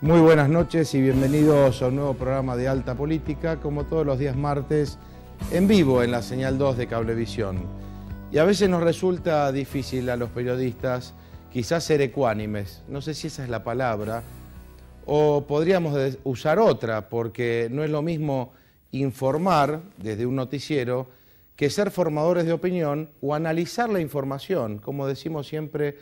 Muy buenas noches y bienvenidos a un nuevo programa de Alta Política, como todos los días martes, en vivo en la señal 2 de Cablevisión. Y a veces nos resulta difícil a los periodistas quizás ser ecuánimes, no sé si esa es la palabra, o podríamos usar otra, porque no es lo mismo informar desde un noticiero que ser formadores de opinión o analizar la información, como decimos siempre,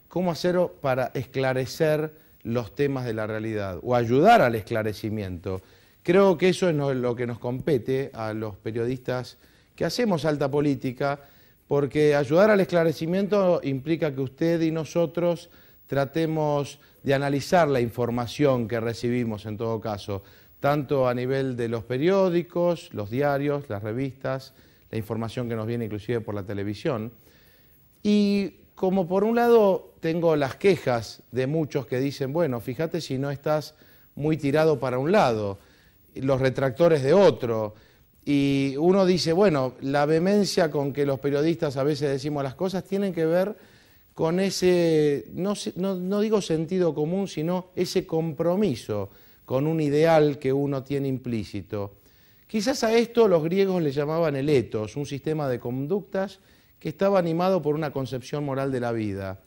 cómo hacerlo para esclarecer los temas de la realidad o ayudar al esclarecimiento. Creo que eso es lo que nos compete a los periodistas que hacemos alta política, porque ayudar al esclarecimiento implica que usted y nosotros tratemos de analizar la información que recibimos en todo caso, tanto a nivel de los periódicos, los diarios, las revistas, la información que nos viene inclusive por la televisión. Y como por un lado tengo las quejas de muchos que dicen, bueno, fíjate si no estás muy tirado para un lado, los retractores de otro, y uno dice, bueno, la vehemencia con que los periodistas a veces decimos las cosas tienen que ver con ese, no digo sentido común, sino ese compromiso con un ideal que uno tiene implícito. Quizás a esto los griegos le llamaban el ethos, un sistema de conductas que estaba animado por una concepción moral de la vida.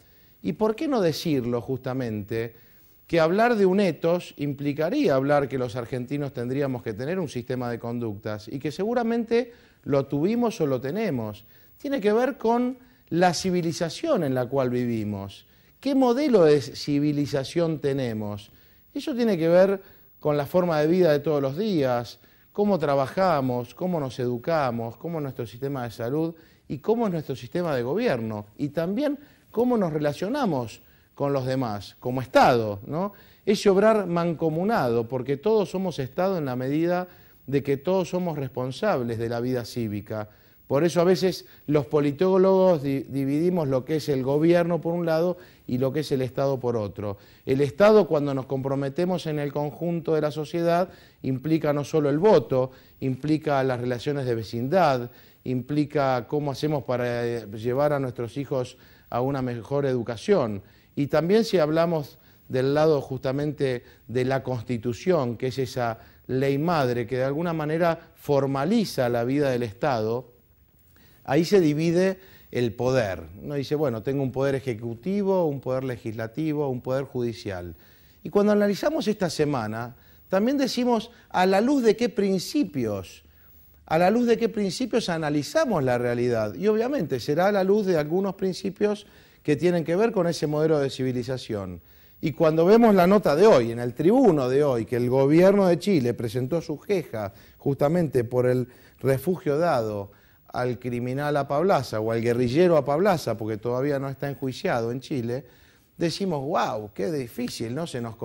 ¿Y por qué no decirlo justamente? Que hablar de un ethos implicaría hablar que los argentinos tendríamos que tener un sistema de conductas y que seguramente lo tuvimos o lo tenemos. Tiene que ver con la civilización en la cual vivimos. ¿Qué modelo de civilización tenemos? Eso tiene que ver con la forma de vida de todos los días, cómo trabajamos, cómo nos educamos, cómo es nuestro sistema de salud y cómo es nuestro sistema de gobierno, y también cómo nos relacionamos con los demás, como Estado, ¿no? Ese obrar mancomunado, porque todos somos Estado en la medida de que todos somos responsables de la vida cívica. Por eso a veces los politólogos dividimos lo que es el gobierno por un lado y lo que es el Estado por otro. El Estado, cuando nos comprometemos en el conjunto de la sociedad, implica no solo el voto, implica las relaciones de vecindad, implica cómo hacemos para llevar a nuestros hijos a una mejor educación. Y también si hablamos del lado justamente de la Constitución, que es esa ley madre que de alguna manera formaliza la vida del Estado, ahí se divide el poder. Uno dice, bueno, tengo un poder ejecutivo, un poder legislativo, un poder judicial. Y cuando analizamos esta semana, también decimos a la luz de qué principios, analizamos la realidad. Y obviamente será a la luz de algunos principios que tienen que ver con ese modelo de civilización. Y cuando vemos la nota de hoy, en el tribuno de hoy, que el gobierno de Chile presentó su queja justamente por el refugio dado al criminal Apablaza o al guerrillero Apablaza, porque todavía no está enjuiciado en Chile, decimos, wow, qué difícil, ¿no? Se nos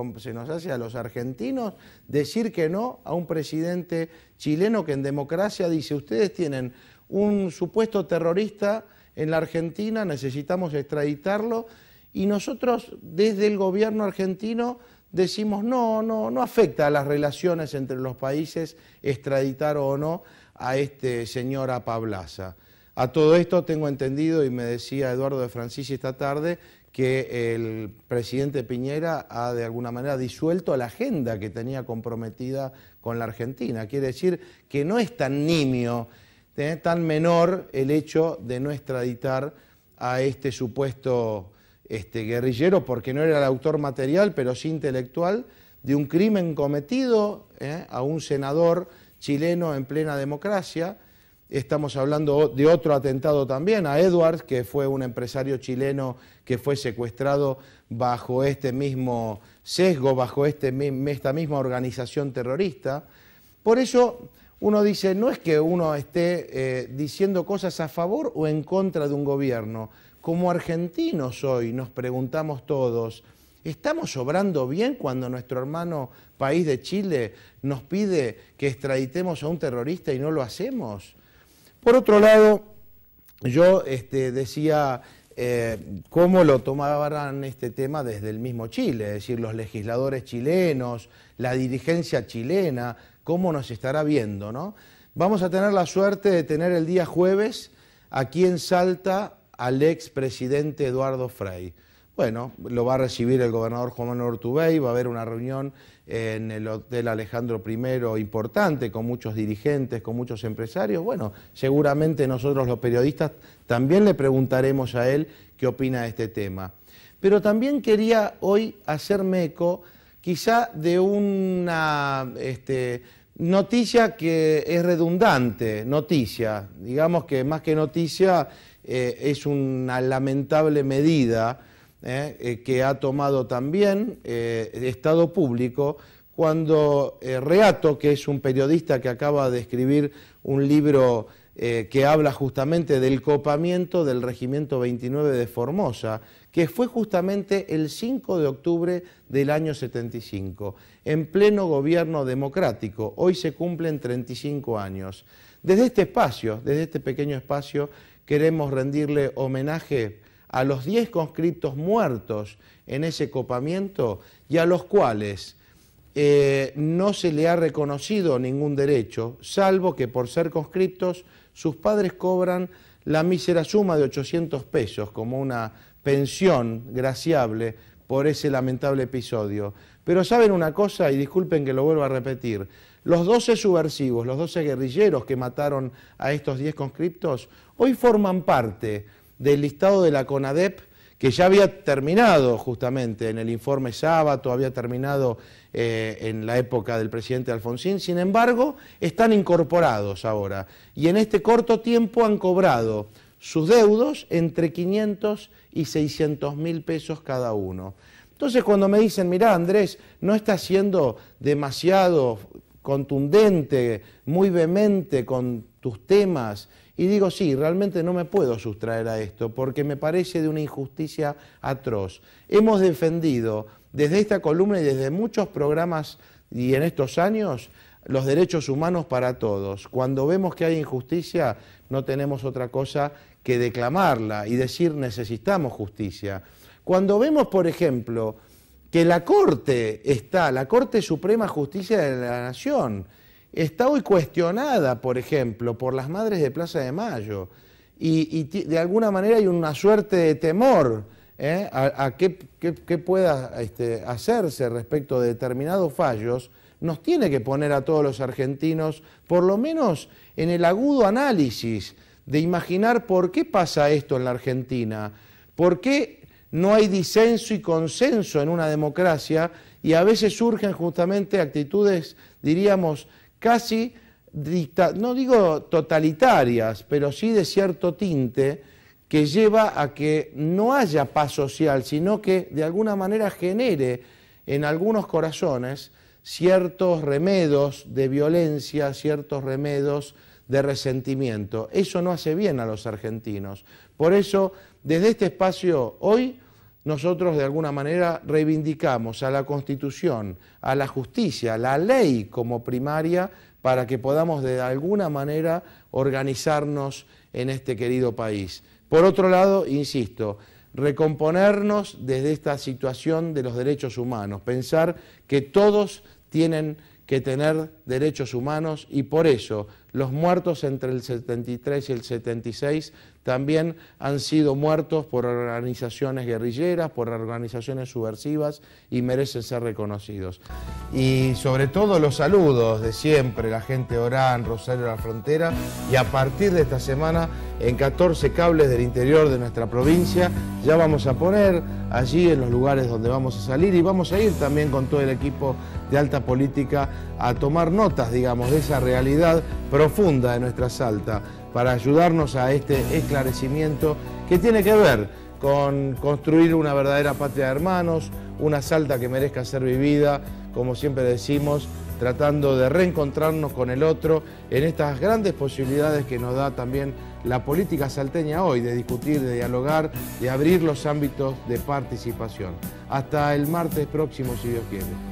hace a los argentinos decir que no a un presidente chileno que en democracia dice, ustedes tienen un supuesto terrorista en la Argentina, necesitamos extraditarlo, y nosotros desde el gobierno argentino decimos, no afecta a las relaciones entre los países extraditar o no a este señor Apablaza. A todo esto tengo entendido, y me decía Eduardo de Francisci esta tarde, que el presidente Piñera ha de alguna manera disuelto la agenda que tenía comprometida con la Argentina. Quiere decir que no es tan nimio, tan menor el hecho de no extraditar a este supuesto guerrillero, porque no era el autor material, pero sí intelectual, de un crimen cometido a un senador chileno en plena democracia. Estamos hablando de otro atentado también, a Edwards, que fue un empresario chileno que fue secuestrado bajo este mismo sesgo, bajo esta misma organización terrorista. Por eso uno dice, no es que uno esté diciendo cosas a favor o en contra de un gobierno. Como argentinos hoy nos preguntamos todos, ¿estamos obrando bien cuando nuestro hermano país de Chile nos pide que extraditemos a un terrorista y no lo hacemos? Por otro lado, yo decía cómo lo tomaban este tema desde el mismo Chile, es decir, los legisladores chilenos, la dirigencia chilena, cómo nos estará viendo, ¿no? Vamos a tener la suerte de tener el día jueves aquí en Salta al expresidente Eduardo Frei. Bueno, lo va a recibir el gobernador Juan Manuel Urtubey, va a haber una reunión en el Hotel Alejandro I importante, con muchos dirigentes, con muchos empresarios. Bueno, seguramente nosotros los periodistas también le preguntaremos a él qué opina de este tema. Pero también quería hoy hacerme eco quizá de una noticia que es redundante, noticia, digamos que más que noticia es una lamentable medida que ha tomado también el Estado Público cuando Reato, que es un periodista que acaba de escribir un libro que habla justamente del copamiento del Regimiento 29 de Formosa, que fue justamente el 5 de octubre del año 75, en pleno gobierno democrático. Hoy se cumplen 35 años. Desde este espacio, desde este pequeño espacio, queremos rendirle homenaje a los 10 conscriptos muertos en ese copamiento y a los cuales no se le ha reconocido ningún derecho, salvo que por ser conscriptos sus padres cobran la mísera suma de 800 pesos como una pensión graciable por ese lamentable episodio. Pero saben una cosa, y disculpen que lo vuelva a repetir, los 12 subversivos, los 12 guerrilleros que mataron a estos 10 conscriptos, hoy forman parte del listado de la CONADEP, que ya había terminado justamente en el informe Sábato, había terminado en la época del presidente Alfonsín. Sin embargo, están incorporados ahora y en este corto tiempo han cobrado sus deudos entre 500 y 600 mil pesos cada uno. Entonces, cuando me dicen, mirá, Andrés, no está siendo demasiado contundente, muy vehemente con tus temas, y digo, sí, realmente no me puedo sustraer a esto porque me parece de una injusticia atroz. Hemos defendido desde esta columna y desde muchos programas y en estos años los derechos humanos para todos. Cuando vemos que hay injusticia no tenemos otra cosa que declamarla y decir necesitamos justicia. Cuando vemos, por ejemplo, que la Corte Suprema de Justicia de la Nación está hoy cuestionada, por ejemplo, por las madres de Plaza de Mayo y de alguna manera hay una suerte de temor a qué pueda hacerse respecto de determinados fallos, nos tiene que poner a todos los argentinos, por lo menos en el agudo análisis de imaginar por qué pasa esto en la Argentina, por qué no hay disenso y consenso en una democracia y a veces surgen justamente actitudes, diríamos, casi, no digo totalitarias, pero sí de cierto tinte que lleva a que no haya paz social, sino que de alguna manera genere en algunos corazones ciertos remedos de violencia, ciertos remedos de resentimiento. Eso no hace bien a los argentinos. Por eso, desde este espacio hoy, nosotros de alguna manera reivindicamos a la Constitución, a la justicia, a la ley como primaria para que podamos de alguna manera organizarnos en este querido país. Por otro lado, insisto, recomponernos desde esta situación de los derechos humanos, pensar que todos tienen que tener derechos humanos y por eso los muertos entre el 73 y el 76 también han sido muertos por organizaciones guerrilleras, por organizaciones subversivas y merecen ser reconocidos. Y sobre todo los saludos de siempre, la gente de Orán, Rosario de la Frontera, y a partir de esta semana en 14 cables del interior de nuestra provincia ya vamos a poner allí en los lugares donde vamos a salir y vamos a ir también con todo el equipo de Alta Política a tomar notas, digamos, de esa realidad profunda de nuestra Salta para ayudarnos a este esclarecimiento que tiene que ver con construir una verdadera patria de hermanos, una Salta que merezca ser vivida, como siempre decimos, tratando de reencontrarnos con el otro en estas grandes posibilidades que nos da también la política salteña hoy, de discutir, de dialogar, de abrir los ámbitos de participación. Hasta el martes próximo, si Dios quiere.